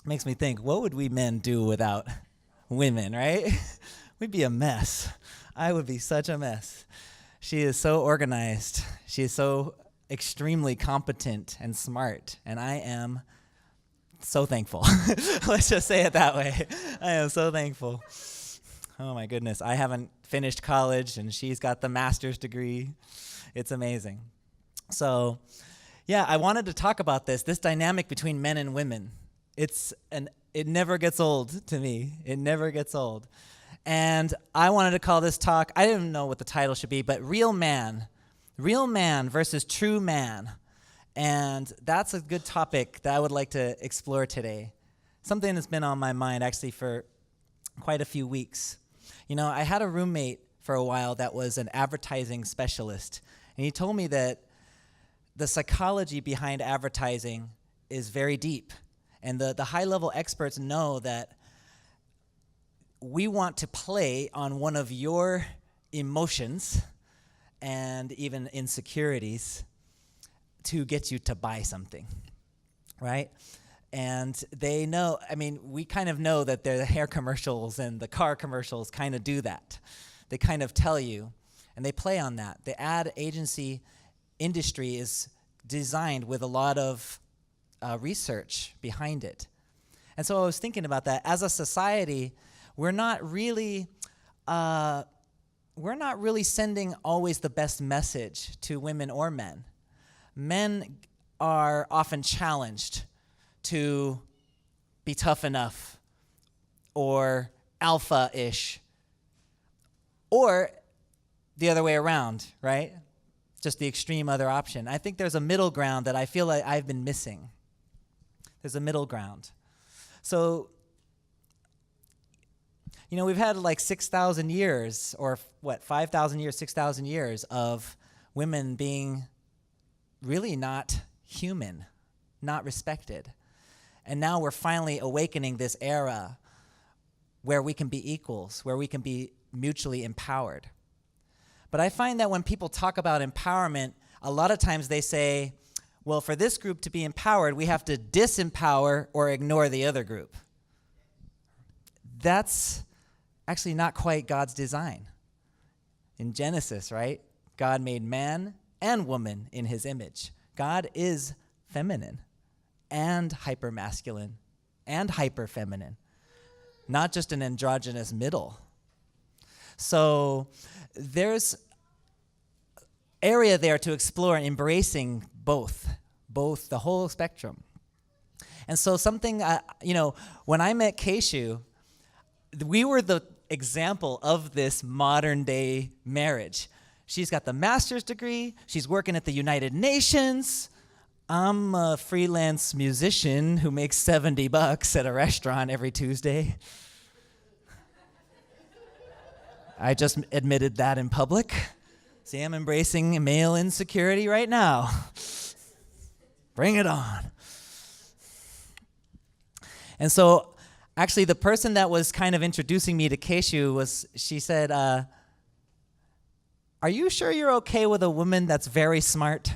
makes me think, what would we men do without women, right? We'd be a mess. I would be such a mess. She is so organized. She is so extremely competent and smart, and I am so thankful. Let's just say it that way. I am so thankful. Oh my goodness. I haven't finished college, and she's got the master's degree. It's amazing. So, yeah, I wanted to talk about this dynamic between men and women. It never gets old to me. It never gets old. And I wanted to call this talk, I didn't know what the title should be, but Real Man versus True Man. And that's a good topic that I would like to explore today. Something that's been on my mind actually for quite a few weeks. You know, I had a roommate for a while that was an advertising specialist, and he told me that the psychology behind advertising is very deep. And the high-level experts know that we want to play on one of your emotions and even insecurities to get you to buy something, right? And they know, I mean, we kind of know that the hair commercials and the car commercials kind of do that. They kind of tell you, and they play on that. The ad agency industry is designed with a lot of research behind it. And so I was thinking about that. As a society, we're not really sending always the best message to women or men. Men are often challenged to be tough enough or alpha-ish, or the other way around, right? Just the extreme other option. I think there's a middle ground that I feel like I've been missing. There's a middle ground. So, you know, we've had like 6,000 years, or 5,000 years, 6,000 years of women being really not human, not respected. And now we're finally awakening this era where we can be equals, where we can be mutually empowered. But I find that when people talk about empowerment, a lot of times they say, well, for this group to be empowered, we have to disempower or ignore the other group. That's actually not quite God's design. In Genesis, right? God made man and woman in his image. God is feminine and hypermasculine and hyperfeminine, not just an androgynous middle. So there's area there to explore in embracing both, the whole spectrum. And so something, when I met Keishu, we were the example of this modern day marriage. She's got the master's degree. She's working at the United Nations. I'm a freelance musician who makes $70 at a restaurant every Tuesday. I just admitted that in public. See, I'm embracing male insecurity right now. Bring it on. And so, actually, the person that was kind of introducing me to Keishu she said, are you sure you're okay with a woman that's very smart?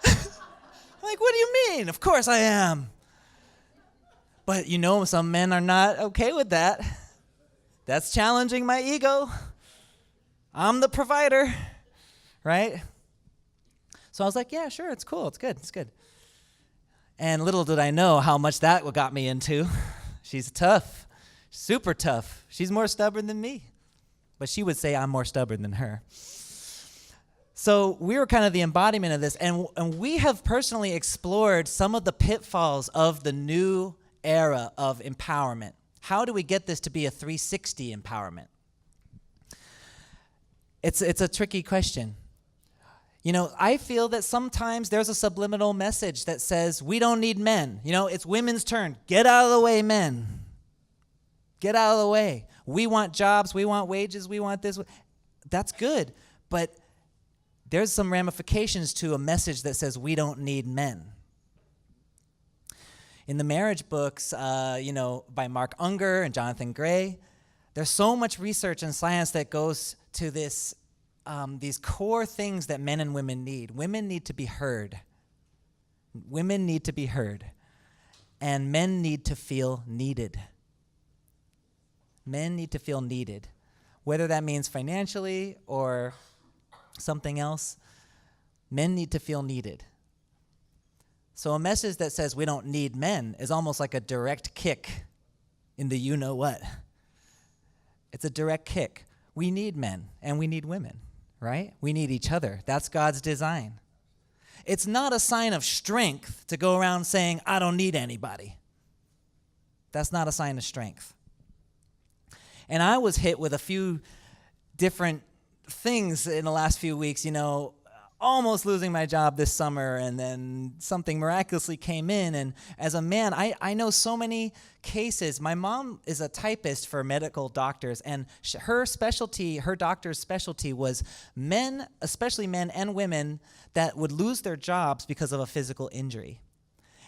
I'm like, what do you mean? Of course I am. But some men are not okay with that. That's challenging my ego. I'm the provider, right? So I was like, yeah, sure, it's cool, it's good. And little did I know how much that got me into. She's tough, super tough. She's more stubborn than me. But she would say I'm more stubborn than her. So we were kind of the embodiment of this, and we have personally explored some of the pitfalls of the new era of empowerment. How do we get this to be a 360 empowerment? It's a tricky question. I feel that sometimes there's a subliminal message that says we don't need men. It's women's turn. Get out of the way, men. Get out of the way. We want jobs, we want wages, we want this. That's good, but there's some ramifications to a message that says we don't need men. In the marriage books, by Mark Unger and Jonathan Gray, there's so much research and science that goes to this, these core things that men and women need. Women need to be heard. Women need to be heard. and men need to feel needed. Men need to feel needed. Whether that means financially or something else, men need to feel needed. So a message that says we don't need men is almost like a direct kick in the you-know-what. It's a direct kick. We need men and we need women, right? We need each other. That's God's design. It's not a sign of strength to go around saying, I don't need anybody. That's not a sign of strength. And I was hit with a few different things in the last few weeks, almost losing my job this summer, and then something miraculously came in. And as a man, I know so many cases. My mom is a typist for medical doctors, and her doctor's specialty was men, especially men and women, that would lose their jobs because of a physical injury.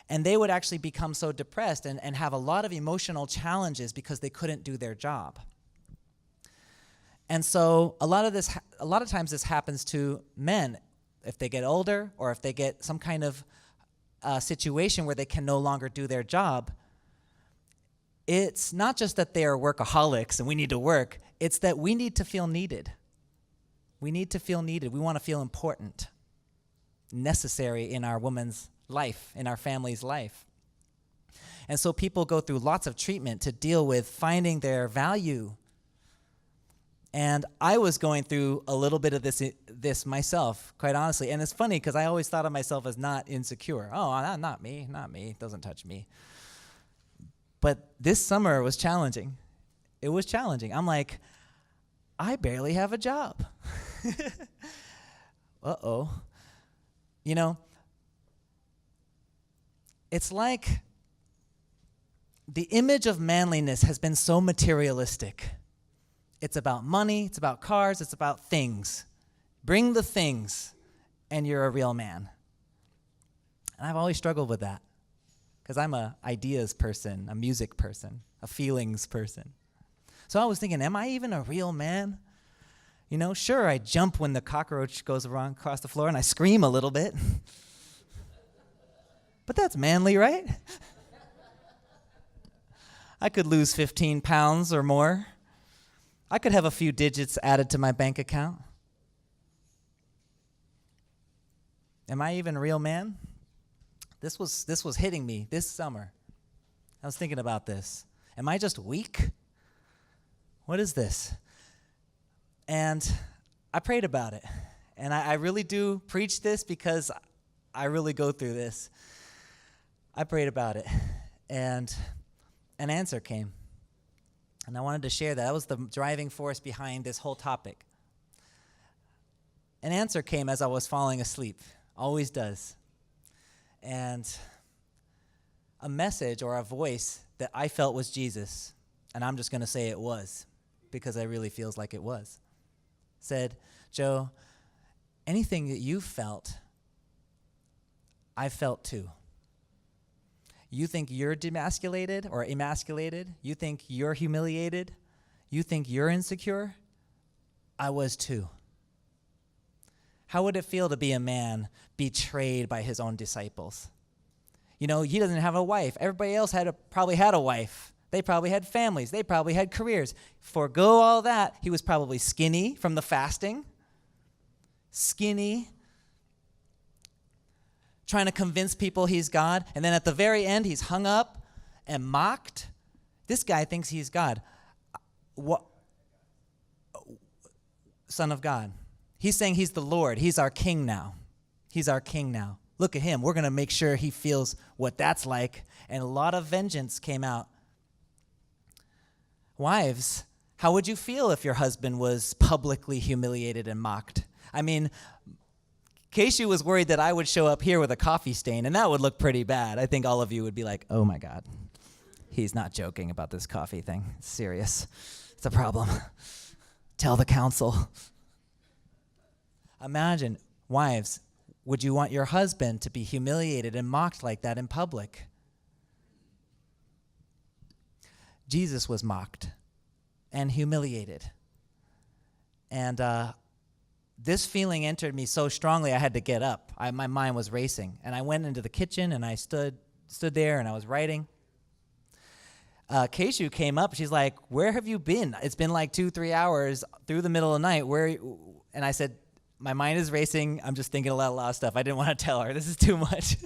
And they would actually become so depressed and have a lot of emotional challenges because they couldn't do their job. And so a lot of times this happens to men if they get older, or if they get some kind of situation where they can no longer do their job. It's not just that they are workaholics and we need to work, it's that we need to feel needed. We need to feel needed. We want to feel important, necessary in our woman's life, in our family's life. And so people go through lots of treatment to deal with finding their value. And I was going through a little bit of this myself, quite honestly. And it's funny because I always thought of myself as not insecure. Oh, not me, it doesn't touch me. But this summer was challenging. It was challenging. I'm like, I barely have a job. Uh-oh. It's like the image of manliness has been so materialistic. It's about money, it's about cars, it's about things. Bring the things, and you're a real man. And I've always struggled with that because I'm an ideas person, a music person, a feelings person. So I was thinking, am I even a real man? Sure, I jump when the cockroach goes across the floor and I scream a little bit. But that's manly, right? I could lose 15 pounds or more. I could have a few digits added to my bank account. Am I even a real man? This was hitting me this summer. I was thinking about this. Am I just weak? What is this? And I prayed about it. And I really do preach this because I really go through this. I prayed about it. And an answer came. And I wanted to share that. That was the driving force behind this whole topic. An answer came as I was falling asleep. Always does. And a message or a voice that I felt was Jesus, and I'm just going to say it was, because it really feels like it was, said, Joe, anything that you felt, I felt too. You think you're demasculated or emasculated? You think you're humiliated? You think you're insecure? I was too. How would it feel to be a man betrayed by his own disciples? He doesn't have a wife. Everybody else probably had a wife. They probably had families. They probably had careers. Forgo all that. He was probably skinny from the fasting. Skinny. Trying to convince people he's God. And then at the very end, he's hung up and mocked. This guy thinks he's God. What? Son of God. He's saying he's the Lord. He's our king now. He's our king now. Look at him. We're going to make sure he feels what that's like. And a lot of vengeance came out. Wives, how would you feel if your husband was publicly humiliated and mocked? I mean, Casey was worried that I would show up here with a coffee stain, and that would look pretty bad. I think all of you would be like, oh my God, he's not joking about this coffee thing. It's serious. It's a problem. Tell the council. Imagine, wives, would you want your husband to be humiliated and mocked like that in public? Jesus was mocked and humiliated. And this feeling entered me so strongly I had to get up. My mind was racing. And I went into the kitchen and I stood there and I was writing. Keishu came up. She's like, "Where have you been? It's been like 2-3 hours through the middle of the night. And I said, my mind is racing. I'm just thinking a lot of stuff. I didn't want to tell her. This is too much.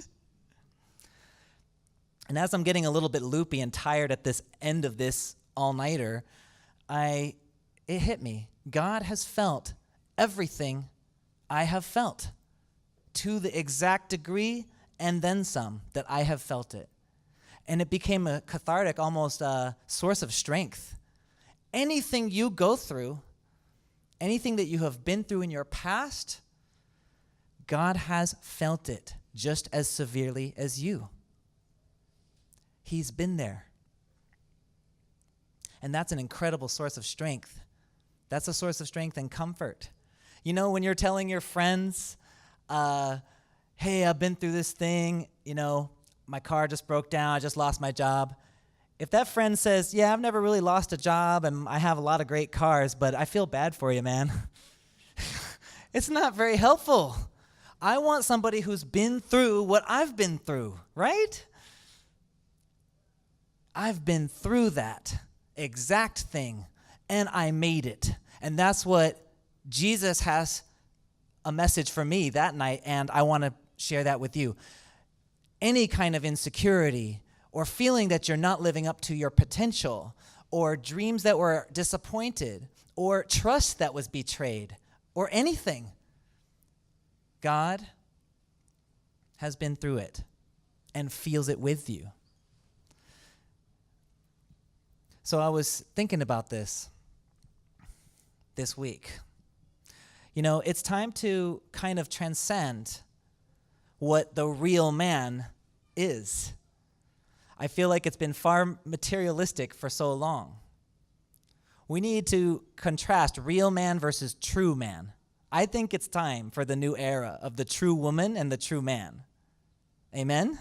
And as I'm getting a little bit loopy and tired at this end of this all-nighter, it hit me. God has felt everything I have felt to the exact degree and then some that I have felt it. And it became a cathartic, almost a source of strength. Anything you go through, anything that you have been through in your past, God has felt it just as severely as you. He's been there. And that's an incredible source of strength. That's a source of strength and comfort. You know, when you're telling your friends, hey, I've been through this thing, my car just broke down, I just lost my job. If that friend says, yeah, I've never really lost a job and I have a lot of great cars, but I feel bad for you, man. It's not very helpful. I want somebody who's been through what I've been through, right? I've been through that exact thing, and I made it. And that's what Jesus has a message for me that night, and I want to share that with you. Any kind of insecurity or feeling that you're not living up to your potential, or dreams that were disappointed, or trust that was betrayed, or anything, God has been through it and feels it with you. So I was thinking about this week. It's time to kind of transcend what the real man is. I feel like it's been far materialistic for so long. We need to contrast real man versus true man. I think it's time for the new era of the true woman and the true man. Amen?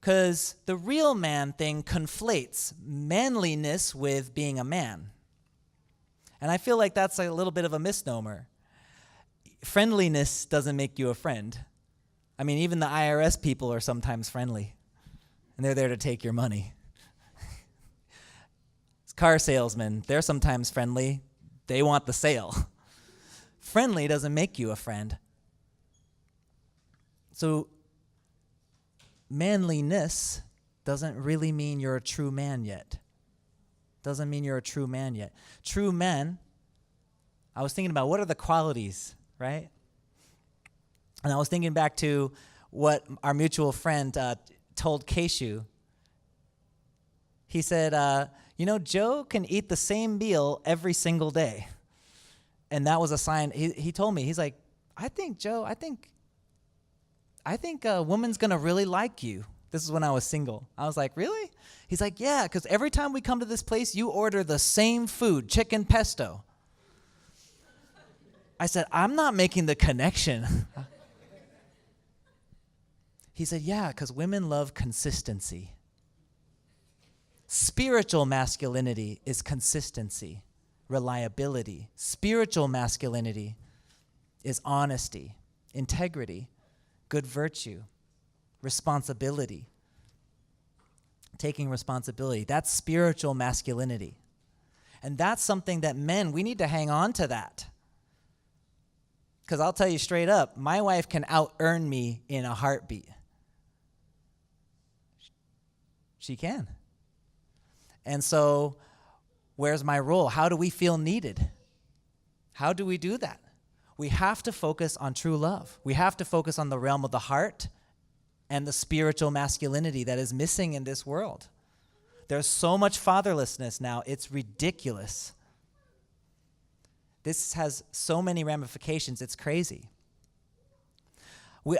Because the real man thing conflates manliness with being a man. And I feel like that's a little bit of a misnomer. Friendliness doesn't make you a friend. I mean, even the IRS people are sometimes friendly, and they're there to take your money. Car salesmen, they're sometimes friendly. They want the sale. Friendly doesn't make you a friend. So manliness doesn't really mean you're a true man yet. Doesn't mean you're a true man yet. True men, I was thinking about what are the qualities, right? And I was thinking back to what our mutual friend told Keishu. He said, Joe can eat the same meal every single day. And that was a sign. He told me, he's like, I think a woman's going to really like you. This is when I was single. I was like, really? He's like, yeah, because every time we come to this place, you order the same food, chicken pesto. I said, I'm not making the connection. He said, yeah, because women love consistency. Spiritual masculinity is consistency, reliability. Spiritual masculinity is honesty, integrity, good virtue, responsibility, taking responsibility. That's spiritual masculinity. And that's something that men, we need to hang on to that. Because I'll tell you straight up, my wife can out-earn me in a heartbeat. She can. And so, where's my role? How do we feel needed? How do we do that? We have to focus on true love. We have to focus on the realm of the heart and the spiritual masculinity that is missing in this world. There's so much fatherlessness now, it's ridiculous. This has so many ramifications, it's crazy.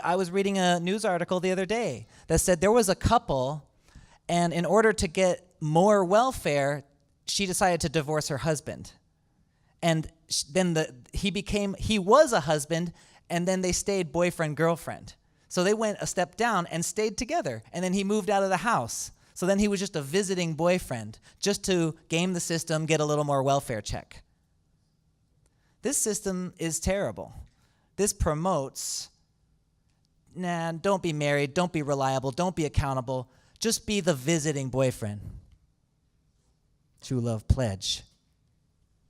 I was reading a news article the other day that said there was a couple, and in order to get more welfare, she decided to divorce her husband. And then he was a husband, and then they stayed boyfriend-girlfriend. So they went a step down and stayed together, and then he moved out of the house. So then he was just a visiting boyfriend, just to game the system, get a little more welfare check. This system is terrible. This promotes, don't be married, don't be reliable, don't be accountable. Just be the visiting boyfriend. True love pledge.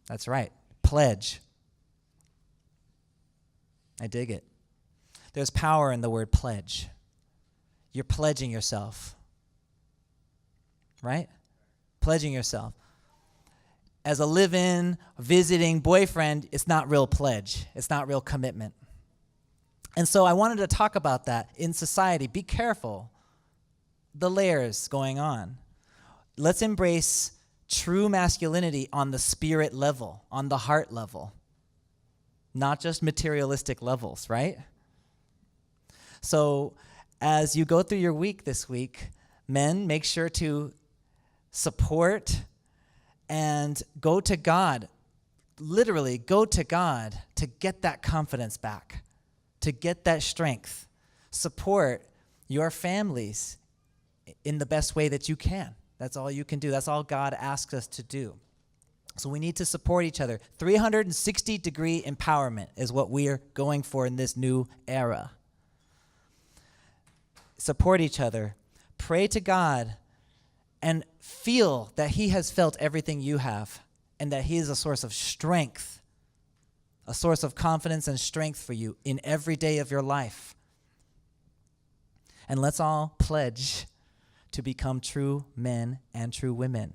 That's right. Pledge. I dig it. There's power in the word pledge. You're pledging yourself. Right? Pledging yourself. As a live-in, visiting boyfriend, it's not real pledge. It's not real commitment. And so I wanted to talk about that in society. Be careful. The layers going on. Let's embrace true masculinity on the spirit level, on the heart level, not just materialistic levels, right? So as you go through your week this week, men, make sure to support and go to God, literally go to God to get that confidence back, to get that strength. Support your families in the best way that you can. That's all you can do. That's all God asks us to do. So we need to support each other. 360-degree empowerment is what we are going for in this new era. Support each other. Pray to God and feel that he has felt everything you have and that he is a source of strength, a source of confidence and strength for you in every day of your life. And let's all pledge to become true men and true women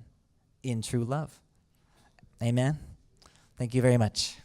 in true love. Amen. Thank you very much.